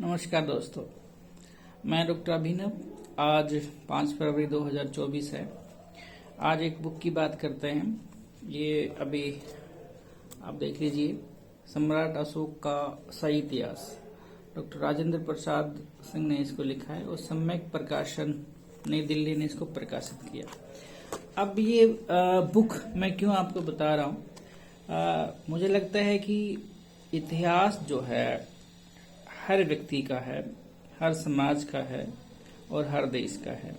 नमस्कार दोस्तों, मैं डॉक्टर अभिनव। आज 5 फरवरी 2024 है। आज एक बुक की बात करते हैं। ये अभी आप देख लीजिए, सम्राट अशोक का सही इतिहास। डॉक्टर राजेंद्र प्रसाद सिंह ने इसको लिखा है और सम्यक प्रकाशन नई दिल्ली ने इसको प्रकाशित किया। अब ये बुक मैं क्यों आपको बता रहा हूँ, मुझे लगता है कि इतिहास जो है हर व्यक्ति का है, हर समाज का है और हर देश का है।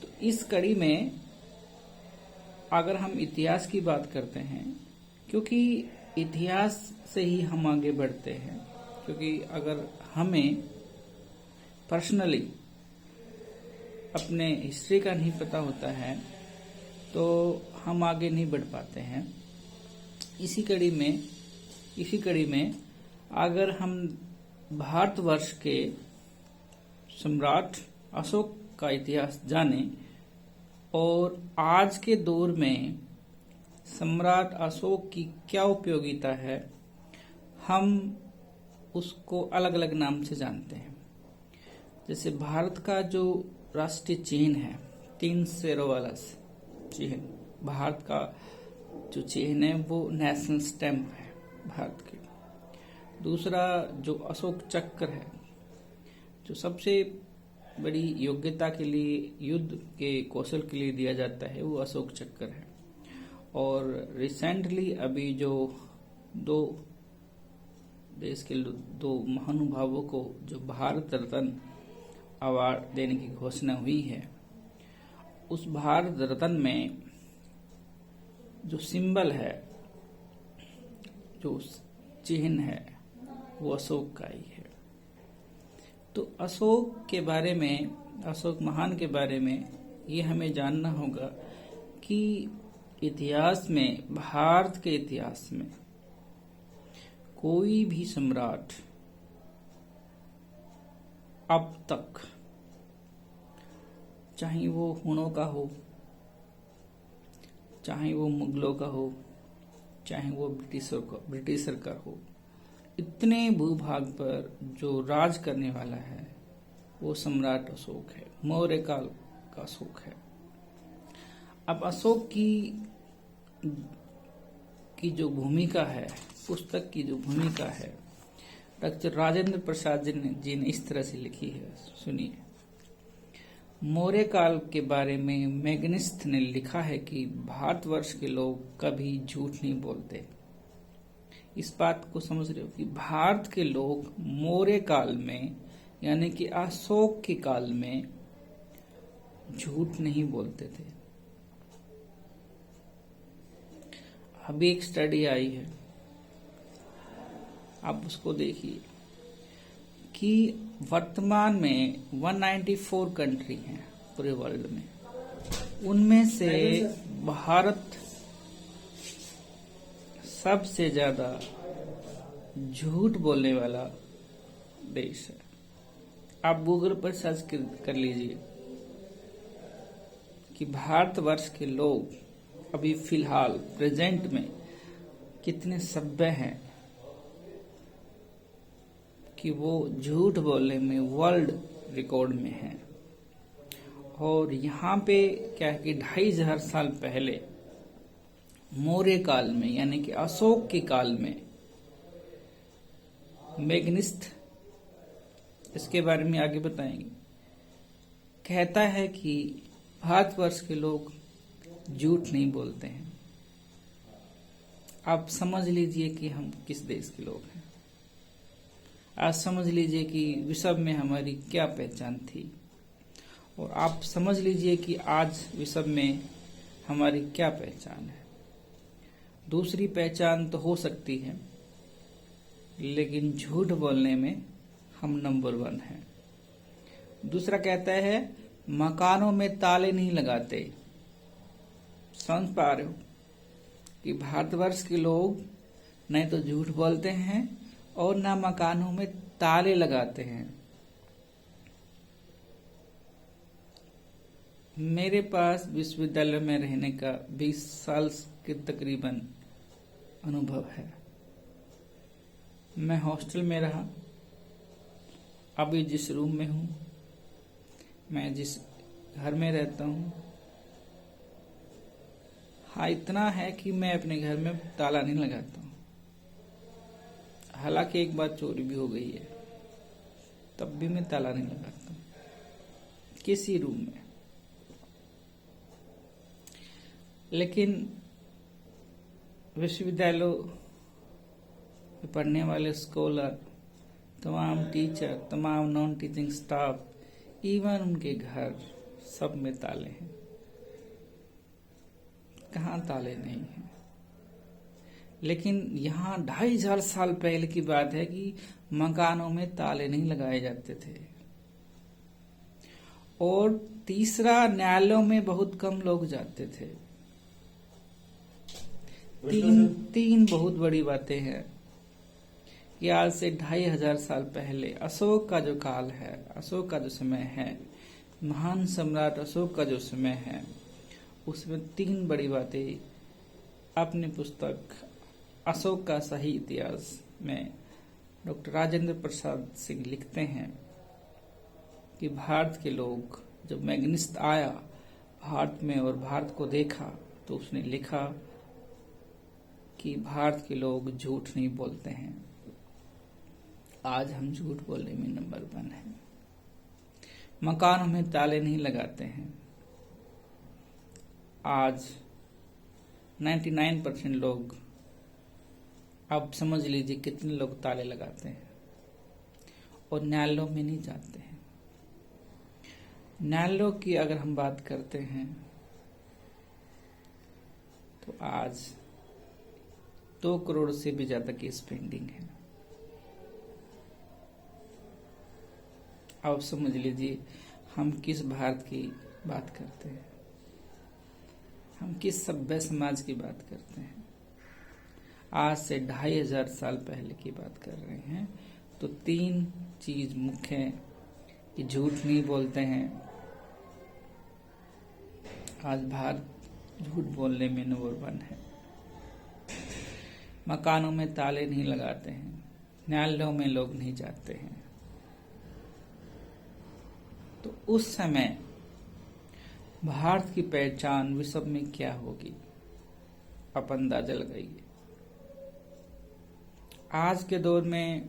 तो इस कड़ी में अगर हम इतिहास की बात करते हैं, क्योंकि इतिहास से ही हम आगे बढ़ते हैं, क्योंकि अगर हमें पर्सनली अपने हिस्ट्री का नहीं पता होता है तो हम आगे नहीं बढ़ पाते हैं। इसी कड़ी में अगर हम भारतवर्ष के सम्राट अशोक का इतिहास जानें और आज के दौर में सम्राट अशोक की क्या उपयोगिता है, हम उसको अलग अलग नाम से जानते हैं। जैसे भारत का जो राष्ट्रीय चिन्ह है, 3 शेरों वाला चिन्ह, भारत का जो चिन्ह है वो नेशनल स्टैम्प है भारत के। दूसरा जो अशोक चक्र है, जो सबसे बड़ी योग्यता के लिए, युद्ध के कौशल के लिए दिया जाता है, वो अशोक चक्र है। और रिसेंटली अभी जो दो देश के दो महानुभावों को जो भारत रत्न अवार्ड देने की घोषणा हुई है, उस भारत रत्न में जो सिंबल है, जो चिन्ह है, वो अशोक का ही है। तो अशोक के बारे में, अशोक महान के बारे में ये हमें जानना होगा कि इतिहास में, भारत के इतिहास में कोई भी सम्राट अब तक, चाहे वो हुनों का हो, चाहे वो मुगलों का हो, चाहे वो ब्रिटिशर का हो, इतने भूभाग पर जो राज करने वाला है वो सम्राट अशोक है, मौर्य काल का अशोक है। अब अशोक की जो भूमिका है, पुस्तक की जो भूमिका है, डॉक्टर राजेंद्र प्रसाद जी ने इस तरह से लिखी है, सुनिए। मौर्य काल के बारे में मैगनिस्थ ने लिखा है कि भारतवर्ष के लोग कभी झूठ नहीं बोलते। इस बात को समझ रहे हो कि भारत के लोग मौर्य काल में, यानी कि अशोक के काल में, झूठ नहीं बोलते थे। अभी एक स्टडी आई है, आप उसको देखिए कि वर्तमान में 194 कंट्री हैं पूरे वर्ल्ड में, उनमें से भारत सबसे ज्यादा झूठ बोलने वाला देश है। आप गूगल पर सर्च कर लीजिए कि भारतवर्ष के लोग अभी फिलहाल प्रेजेंट में कितने सभ्य हैं कि वो झूठ बोलने में वर्ल्ड रिकॉर्ड में हैं। और यहाँ पे क्या है कि 2500 साल पहले मौर्य काल में, यानी कि अशोक के काल में, मैगनिस्थ इसके बारे में आगे बताएंगे, कहता है कि भारतवर्ष के लोग झूठ नहीं बोलते हैं। आप समझ लीजिए कि हम किस देश के लोग हैं। आज समझ लीजिए कि विश्व में हमारी क्या पहचान थी, और आप समझ लीजिए कि आज विश्व में हमारी क्या पहचान है। दूसरी पहचान तो हो सकती है, लेकिन झूठ बोलने में हम नंबर 1 हैं। दूसरा कहता है मकानों में ताले नहीं लगाते। समझ पा रहे हो कि भारतवर्ष के लोग नहीं तो झूठ बोलते हैं और ना मकानों में ताले लगाते हैं। मेरे पास विश्वविद्यालय में रहने का 20 साल के तकरीबन अनुभव है। मैं हॉस्टल में रहा, अभी जिस रूम में हूँ, मैं जिस घर में रहता हूँ, हाँ इतना है कि मैं अपने घर में ताला नहीं लगाता हूँ। हालांकि एक बार चोरी भी हो गई है, तब भी मैं ताला नहीं लगाता हूँ किसी रूम में। लेकिन विश्वविद्यालयों में पढ़ने वाले स्कॉलर, तमाम टीचर, तमाम नॉन टीचिंग स्टाफ, इवन उनके घर, सब में ताले हैं। कहाँ ताले नहीं हैं? लेकिन यहाँ 2500 साल पहले की बात है कि मकानों में ताले नहीं लगाए जाते थे। और तीसरा, न्यायालयों में बहुत कम लोग जाते थे। तीन बहुत बड़ी बातें हैं कि आज से 2500 साल पहले अशोक का जो काल है, अशोक का जो समय है, महान सम्राट अशोक का जो समय है, उसमें 3 बड़ी बातें अपनी पुस्तक अशोक का सही इतिहास में डॉक्टर राजेंद्र प्रसाद सिंह लिखते हैं कि भारत के लोग, जब मैग्निस्ट आया भारत में और भारत को देखा, तो उसने लिखा कि भारत के लोग झूठ नहीं बोलते हैं। आज हम झूठ बोलने में नंबर 1 है। मकानों में ताले नहीं लगाते हैं। आज 99% लोग, अब समझ लीजिए कितने लोग ताले लगाते हैं। और न्यायालयों में नहीं जाते हैं। न्यायालयों की अगर हम बात करते हैं तो आज 2 करोड़ से भी ज्यादा केस पेंडिंग है। अब समझ लीजिए हम किस भारत की बात करते हैं, हम किस सभ्य समाज की बात करते हैं। आज से 2500 साल पहले की बात कर रहे हैं। तो 3 चीज मुख्य है कि झूठ नहीं बोलते हैं। आज भारत झूठ बोलने में नंबर 1 है। मकानों में ताले नहीं लगाते हैं। न्यायालयों में लोग नहीं जाते हैं। तो उस समय भारत की पहचान विश्व में क्या होगी, आप अंदाजा लगाइए। आज के दौर में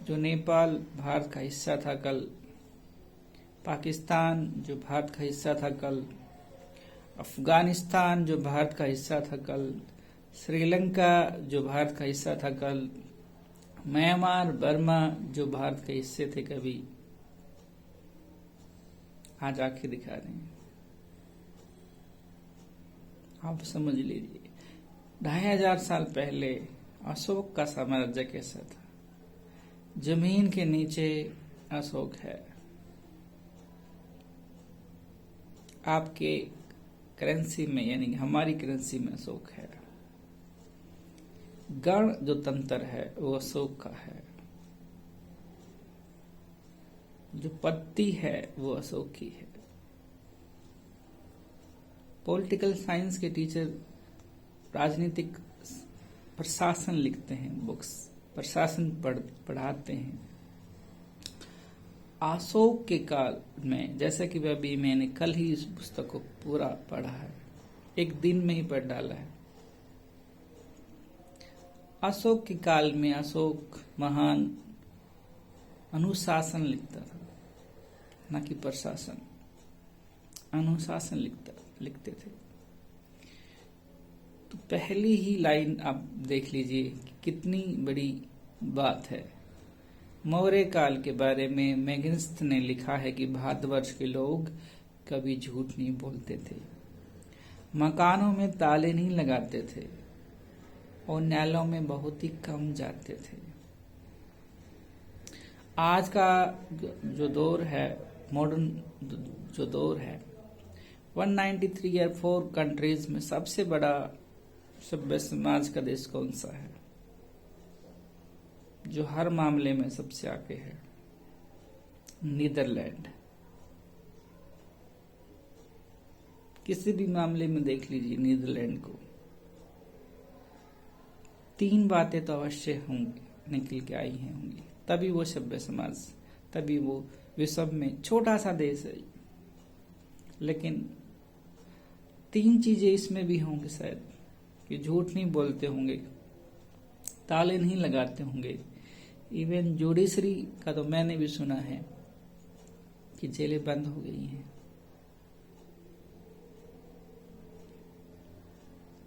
जो नेपाल भारत का हिस्सा था कल, पाकिस्तान जो भारत का हिस्सा था कल, अफगानिस्तान जो भारत का हिस्सा था कल, श्रीलंका जो भारत का हिस्सा था कल, म्यांमार, बर्मा जो भारत के हिस्से थे कभी, आज आके दिखा रहे हैं। आप समझ लीजिए 2500 साल पहले अशोक का साम्राज्य कैसा था। जमीन के नीचे अशोक है। आपके करेंसी में, यानी हमारी करेंसी में अशोक है। गण जो तंत्र है वो अशोक का है। जो पत्ती है वो अशोक की है। पॉलिटिकल साइंस के टीचर राजनीतिक प्रशासन लिखते हैं, बुक्स प्रशासन पढ़ाते हैं। अशोक के काल में, जैसा कि अभी मैंने कल ही इस पुस्तक को पूरा पढ़ा है, एक दिन में ही पढ़ डाला है। अशोक के काल में अशोक महान अनुशासन लिखता था, न कि प्रशासन। अनुशासन लिखते थे। तो पहली ही लाइन आप देख लीजिए कि कितनी बड़ी बात है। मौर्य काल के बारे में मैग्निस्ट ने लिखा है कि भारतवर्ष के लोग कभी झूठ नहीं बोलते थे, मकानों में ताले नहीं लगाते थे और न्यायालयों में बहुत ही कम जाते थे। आज का जो दौर है, मॉडर्न जो दौर है, 193 या 4 कंट्रीज में सबसे बड़ा सभ्य समाज का देश कौन सा है, जो हर मामले में सबसे आगे है? नीदरलैंड। किसी भी मामले में देख लीजिए नीदरलैंड को। 3 बातें तो अवश्य होंगी, निकल के आई हैं होंगी। तभी वो सभ्य समाज, तभी वो विश्व में छोटा सा देश है। लेकिन 3 चीजें इसमें भी होंगी शायद, कि झूठ नहीं बोलते होंगे, ताले नहीं लगाते होंगे। इवन जुडिशरी का तो मैंने भी सुना है कि जेलें बंद हो गई हैं।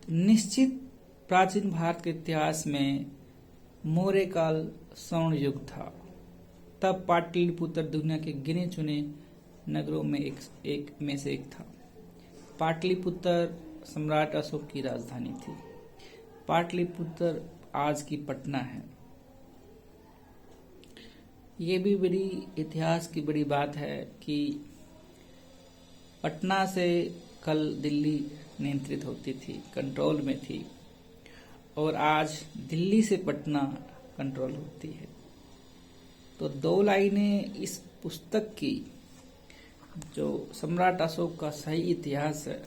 निश्चित प्राचीन भारत के इतिहास में मौर्य काल स्वर्ण युग था। तब पाटलिपुत्र दुनिया के गिने चुने नगरों में एक में से एक था। पाटलिपुत्र सम्राट अशोक की राजधानी थी। पाटलिपुत्र आज की पटना है। ये भी बड़ी इतिहास की बड़ी बात है कि पटना से कल दिल्ली नियंत्रित होती थी, कंट्रोल में थी, और आज दिल्ली से पटना कंट्रोल होती है। तो 2 लाइनें इस पुस्तक की, जो सम्राट अशोक का सही इतिहास है,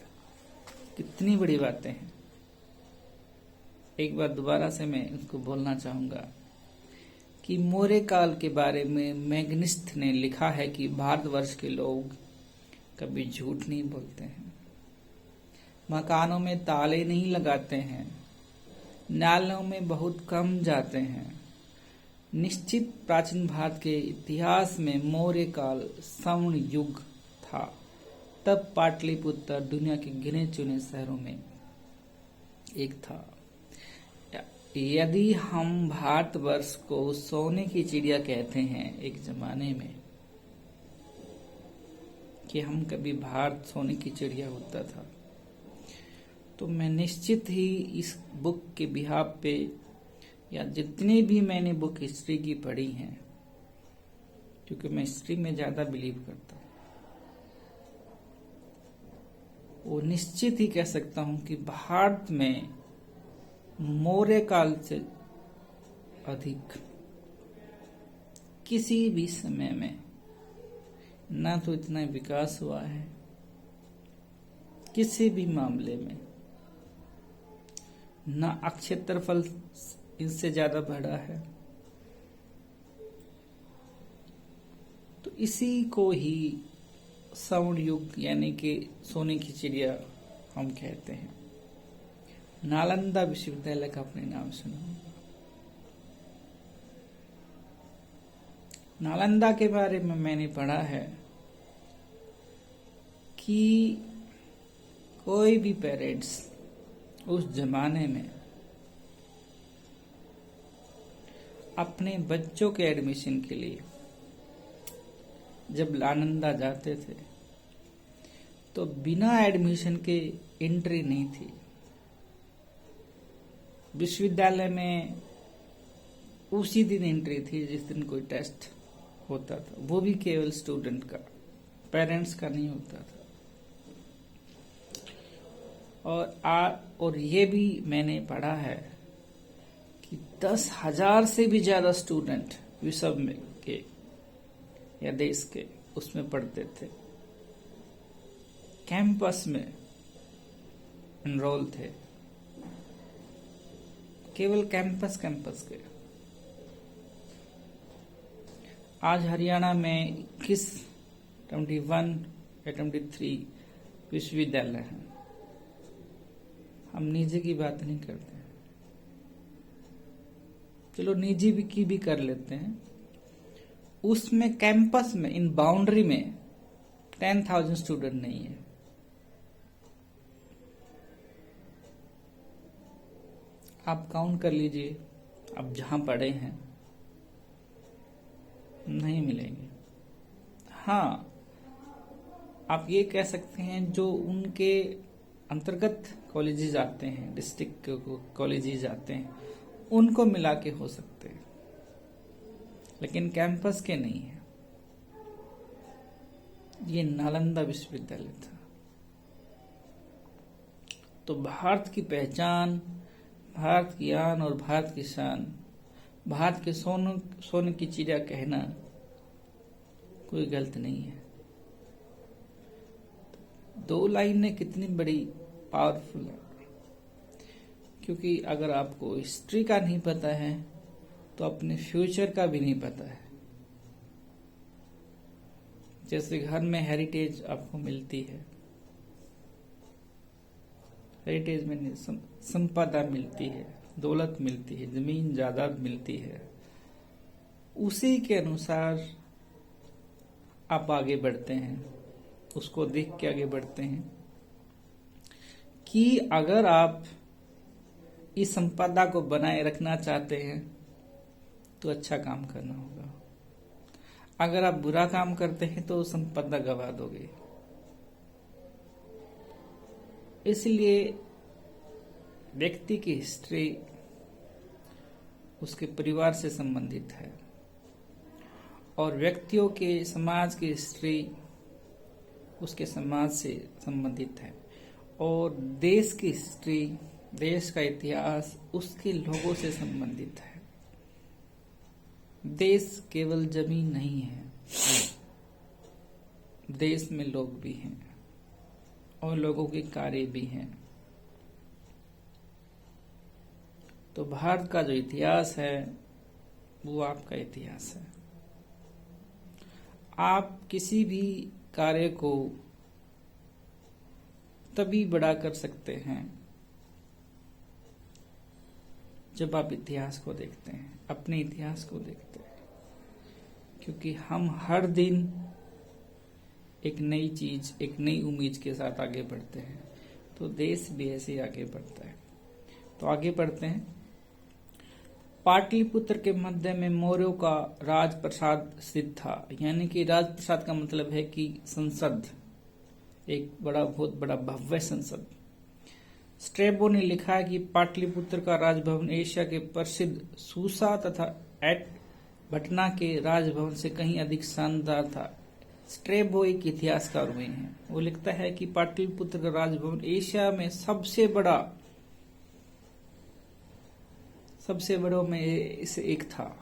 कितनी बड़ी बातें हैं। एक बार दोबारा से मैं उसको बोलना चाहूंगा कि मौर्य काल के बारे में मैग्निस्थ ने लिखा है कि भारतवर्ष के लोग कभी झूठ नहीं बोलते हैं, मकानों में ताले नहीं लगाते हैं, नालों में बहुत कम जाते हैं। निश्चित प्राचीन भारत के इतिहास में मौर्य काल स्वर्ण युग था। तब पाटलिपुत्र दुनिया के गिने चुने शहरों में एक था। यदि हम भारतवर्ष को सोने की चिड़िया कहते हैं एक जमाने में, कि हम कभी भारत सोने की चिड़िया होता था, तो मैं निश्चित ही इस बुक के बिहाफ पे, या जितनी भी मैंने बुक हिस्ट्री की पढ़ी हैं, क्योंकि मैं हिस्ट्री में ज्यादा बिलीव करता हूं, वो निश्चित ही कह सकता हूं कि भारत में मौर्य काल से अधिक किसी भी समय में ना तो इतना विकास हुआ है, किसी भी मामले में ना क्षेत्रफल इससे ज्यादा बढ़ा है। तो इसी को ही स्वर्ण युग यानी कि सोने की चिड़िया हम कहते हैं। नालंदा विश्वविद्यालय का अपने नाम सुना होगा। नालंदा के बारे में मैंने पढ़ा है कि कोई भी पेरेंट्स उस जमाने में अपने बच्चों के एडमिशन के लिए जब नालंदा जाते थे तो बिना एडमिशन के एंट्री नहीं थी। विश्वविद्यालय में उसी दिन एंट्री थी जिस दिन कोई टेस्ट होता था, वो भी केवल स्टूडेंट का, पेरेंट्स का नहीं होता था। और ये भी मैंने पढ़ा है कि 10,000 से भी ज्यादा स्टूडेंट विश्व में के या देश के उसमें पढ़ते थे, कैंपस में एनरोल थे, केवल कैंपस के। आज हरियाणा में 21 या 23 विश्वविद्यालय हैं। हम निजी की बात नहीं करते हैं, चलो निजी भी कर लेते हैं। उसमें कैंपस में इन बाउंड्री में 10,000 स्टूडेंट नहीं है। आप काउंट कर लीजिए, आप जहां पढ़े हैं नहीं मिलेंगे। हाँ, आप ये कह सकते हैं जो उनके अंतर्गत कॉलेजेस आते हैं, डिस्ट्रिक्ट कॉलेजेस आते हैं, उनको मिला के हो सकते हैं, लेकिन कैंपस के नहीं है। ये नालंदा विश्वविद्यालय था। तो भारत की पहचान, भारत की आन और भारत की शान, भारत के सोने की चिड़िया कहना कोई गलत नहीं है। 2 लाइनें कितनी बड़ी पावरफुल है, क्योंकि अगर आपको हिस्ट्री का नहीं पता है तो अपने फ्यूचर का भी नहीं पता है। जैसे घर में हेरिटेज आपको मिलती है, हेरिटेज में संपदा मिलती है, दौलत मिलती है, जमीन जायदाद मिलती है, उसी के अनुसार आप आगे बढ़ते हैं, उसको देख के आगे बढ़ते हैं कि अगर आप इस संपदा को बनाए रखना चाहते हैं तो अच्छा काम करना होगा। अगर आप बुरा काम करते हैं तो संपदा गवा दोगे। इसलिए व्यक्ति की हिस्ट्री उसके परिवार से संबंधित है और व्यक्तियों के समाज की हिस्ट्री उसके समाज से संबंधित है और देश की हिस्ट्री, देश का इतिहास उसके लोगों से संबंधित है। देश केवल जमीन नहीं है, देश में लोग भी हैं और लोगों के कार्य भी हैं। तो भारत का जो इतिहास है वो आपका इतिहास है। आप किसी भी कार्य को तभी बड़ा कर सकते हैं जब आप इतिहास को देखते हैं, अपने इतिहास को देखते हैं, क्योंकि हम हर दिन एक नई चीज, एक नई उम्मीद के साथ आगे बढ़ते हैं। तो देश भी ऐसे ही आगे बढ़ता है। तो आगे बढ़ते हैं। पाटलिपुत्र के मध्य में मौर्यों का राजप्रसाद स्थित था। यानी कि राजप्रसाद का मतलब है कि संसद, एक बहुत बड़ा भव्य संसद। स्ट्रैबो ने लिखा है कि पाटलिपुत्र का राजभवन एशिया के प्रसिद्ध सूसा तथा एटबटना के राजभवन से कहीं अधिक शानदार था। स्ट्रैबो एक इतिहासकार हुए हैं। वो लिखता है कि पाटलिपुत्र का राजभवन एशिया में सबसे बड़ों में से एक था।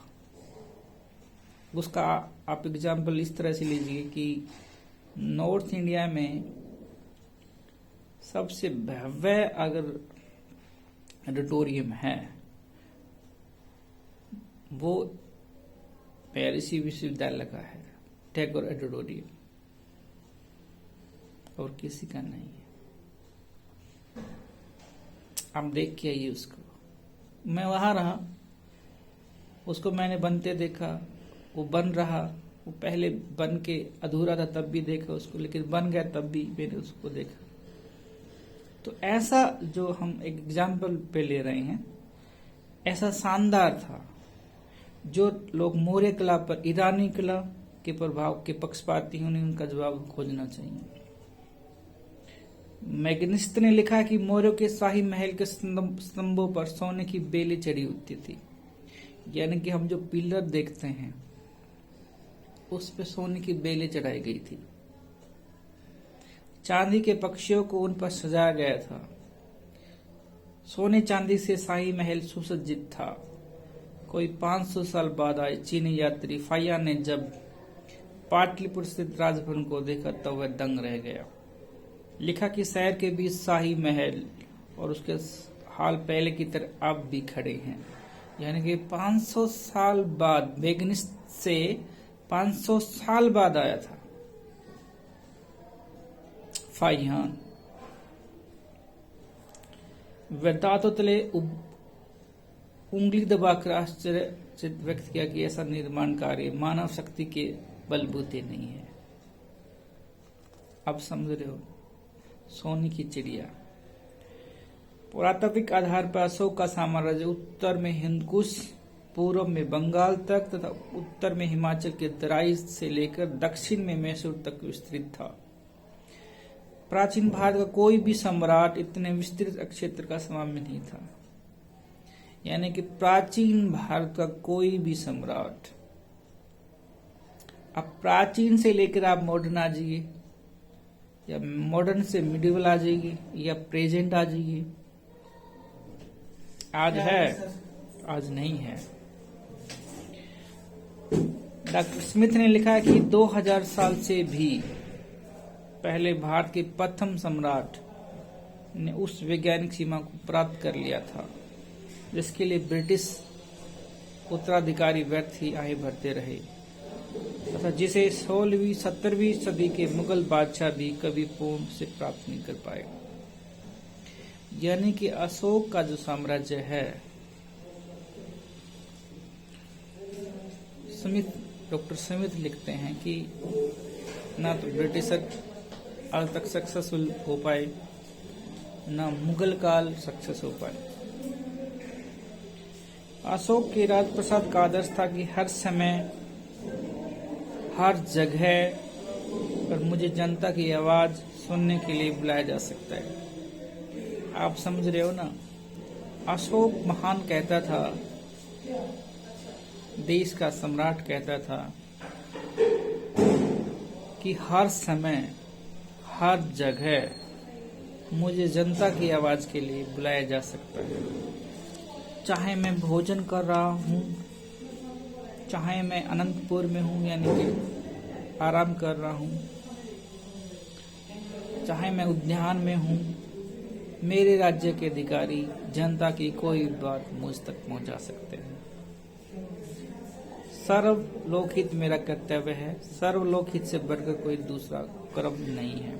उसका आप एग्जाम्पल इस तरह से लीजिए कि नॉर्थ इंडिया में सबसे भव्य अगर ऑडिटोरियम है वो ऋषि विश्वविद्यालय का है, टैगोर ऑडिटोरियम, और किसी का नहीं है। आप देख के आइए उसको। मैं वहां रहा, उसको मैंने बनते देखा, वो बन रहा, वो पहले बन के अधूरा था तब भी देखा उसको, लेकिन बन गया तब भी मैंने उसको देखा। तो ऐसा जो हम एग्जाम्पल पे ले रहे हैं, ऐसा शानदार था। जो लोग मौर्य कला पर ईरानी कला के प्रभाव के पक्षपाती हैं, उन्हें उनका जवाब खोजना चाहिए। मैग्निस्त ने लिखा कि मौर्यों के शाही महल के स्तंभों पर सोने की बेलें चढ़ी होती थी। यानी कि हम जो पिलर देखते हैं उस पे सोने की बेलें चढ़ाई गई थी। चांदी के पक्षियों को उन पर सजाया गया था। सोने चांदी से शाही महल सुसज्जित था। कोई 500 साल बाद आए चीनी यात्री फाया ने जब पाटलिपुत्र स्थित राजभवन को देखा तो वह दंग रह गया। लिखा कि शहर के बीच शाही महल और उसके हाल पहले की तरह अब भी खड़े हैं। यानी कि 500 साल बाद, मैग्निस्त से 500 साल बाद आया था फाहियान। दांतों तले उंगली दबाकर आश्चर्य व्यक्त किया कि ऐसा निर्माण कार्य मानव शक्ति के बलबूते नहीं है। अब समझ रहे हो, सोने की चिड़िया। पुरातात्विक आधार पर अशोक का साम्राज्य उत्तर में हिंदकुश, पूर्व में बंगाल तक तथा उत्तर में हिमाचल के तराई से लेकर दक्षिण में मैसूर तक विस्तृत था। प्राचीन भारत का कोई भी सम्राट इतने विस्तृत क्षेत्र का स्वामी नहीं था। यानी कि प्राचीन भारत का कोई भी सम्राट, अब प्राचीन से लेकर आप मॉडर्न आ जाइए, या मॉडर्न से मिडिवल आ जाइए, या प्रेजेंट आ जाइए, आज है, आज नहीं है। डॉक्टर स्मिथ ने लिखा है कि 2000 साल से भी पहले भारत के प्रथम सम्राट ने उस वैज्ञानिक सीमा को प्राप्त कर लिया था जिसके लिए ब्रिटिश उत्तराधिकारी व्यर्थ ही आए भरते रहे तथा जिसे 16वीं 17वीं सदी के मुगल बादशाह भी कभी पूर्ण से प्राप्त नहीं कर पाए। यानी कि अशोक का जो साम्राज्य है, डॉक्टर स्मिथ लिखते हैं कि ना तो ब्रिटिशर आज तक सक्सेसफुल हो पाए, ना मुगल काल सक्सेस हो पाए। अशोक के राजप्रसाद का आदर्श था कि हर समय हर जगह पर मुझे जनता की आवाज सुनने के लिए बुलाया जा सकता है। आप समझ रहे हो ना। अशोक महान कहता था, देश का सम्राट कहता था कि हर समय हर जगह मुझे जनता की आवाज के लिए बुलाया जा सकता है। चाहे मैं भोजन कर रहा हूँ, चाहे मैं अनंतपुर में हूँ यानी कि आराम कर रहा हूँ, चाहे मैं उद्यान में हूँ, मेरे राज्य के अधिकारी जनता की कोई बात मुझ तक पहुंचा सकते हैं। सर्वलोकहित मेरा कर्तव्य है, सर्वलोकहित से बढ़कर कोई दूसरा कर्म नहीं है।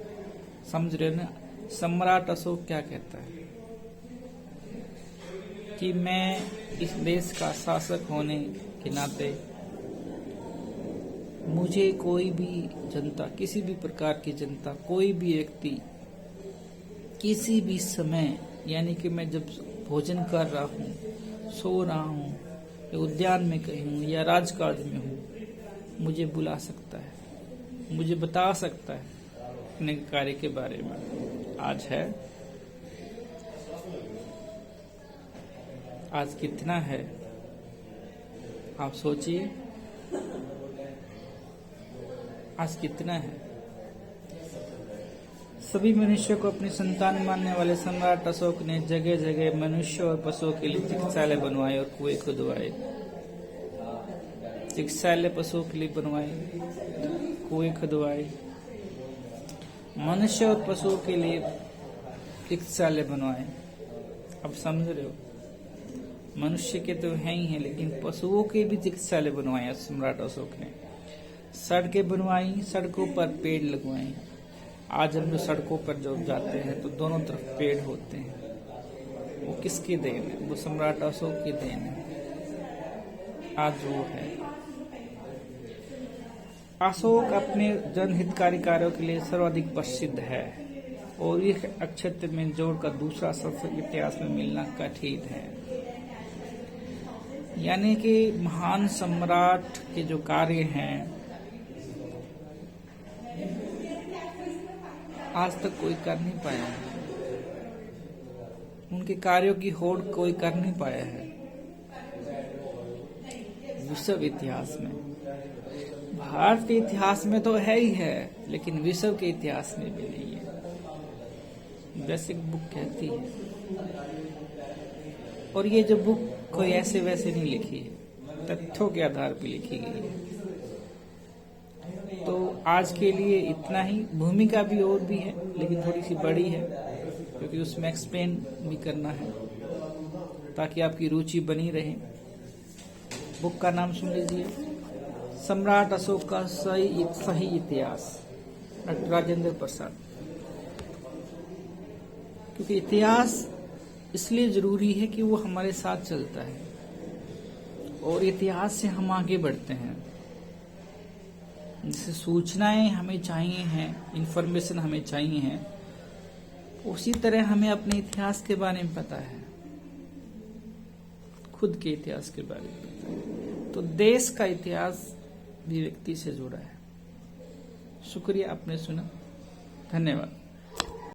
समझ रहे हो ना। सम्राट अशोक क्या कहता है कि मैं इस देश का शासक होने के नाते मुझे कोई भी जनता, किसी भी प्रकार की जनता, कोई भी व्यक्ति किसी भी समय, यानी कि मैं जब भोजन कर रहा हूँ, सो रहा हूँ, या उद्यान में कहीं हूँ या राजकाज में हूँ, मुझे बुला सकता है, मुझे बता सकता है अपने कार्य के बारे में। आज कितना है आप सोचिए। आज कितना है। सभी मनुष्यों को अपनी संतान मानने वाले सम्राट अशोक ने जगह जगह मनुष्य और पशुओं के लिए चिकित्सालय बनवाए और कुएं खुदवाए। चिकित्सालय पशुओं के लिए बनवाए, कुएं खुदवाए, मनुष्य और पशुओं के लिए चिकित्सालय बनवाए। अब समझ रहे हो। मनुष्य के तो है ही है, लेकिन पशुओं के भी चिकित्सालय बनवाए सम्राट अशोक ने। सड़कें बनवाई, सड़कों पर पेड़ लगवाए। आज हम जो सड़कों पर जो जाते हैं तो दोनों तरफ पेड़ होते हैं। वो किसकी देन है? वो सम्राट अशोक की देन है। आज वो है। अशोक अपने जनहितकारी कार्यों के लिए सर्वाधिक प्रसिद्ध है और इस अक्षत्र में जोड़कर दूसरा सबसे इतिहास में मिलना कठिन है। यानी कि महान सम्राट के जो कार्य हैं आज तक कोई कर नहीं पाया है। उनके कार्यों की होड़ कोई कर नहीं पाया है विश्व इतिहास में। भारत के इतिहास में तो है ही है, लेकिन विश्व के इतिहास में भी नहीं है। बेसिक बुक कहती है। और ये जो बुक कोई ऐसे वैसे नहीं लिखी है, तथ्यों के आधार पर लिखी गई है। तो आज के लिए इतना ही। भूमिका भी और भी है, लेकिन थोड़ी सी बड़ी है, क्योंकि उसमें एक्सप्लेन भी करना है ताकि आपकी रुचि बनी रहे। बुक का नाम सुन लीजिए, सम्राट अशोक का सही इतिहास, डॉक्टर राजेंद्र प्रसाद। क्योंकि इतिहास इसलिए जरूरी है कि वो हमारे साथ चलता है और इतिहास से हम आगे बढ़ते हैं। जैसे सूचनाएं हमें चाहिए हैं, इंफॉर्मेशन हमें चाहिए हैं, उसी तरह हमें अपने इतिहास के बारे में पता है, खुद के इतिहास के बारे में पता है। तो देश का इतिहास भी व्यक्ति से जुड़ा है। शुक्रिया, आपने सुना। धन्यवाद।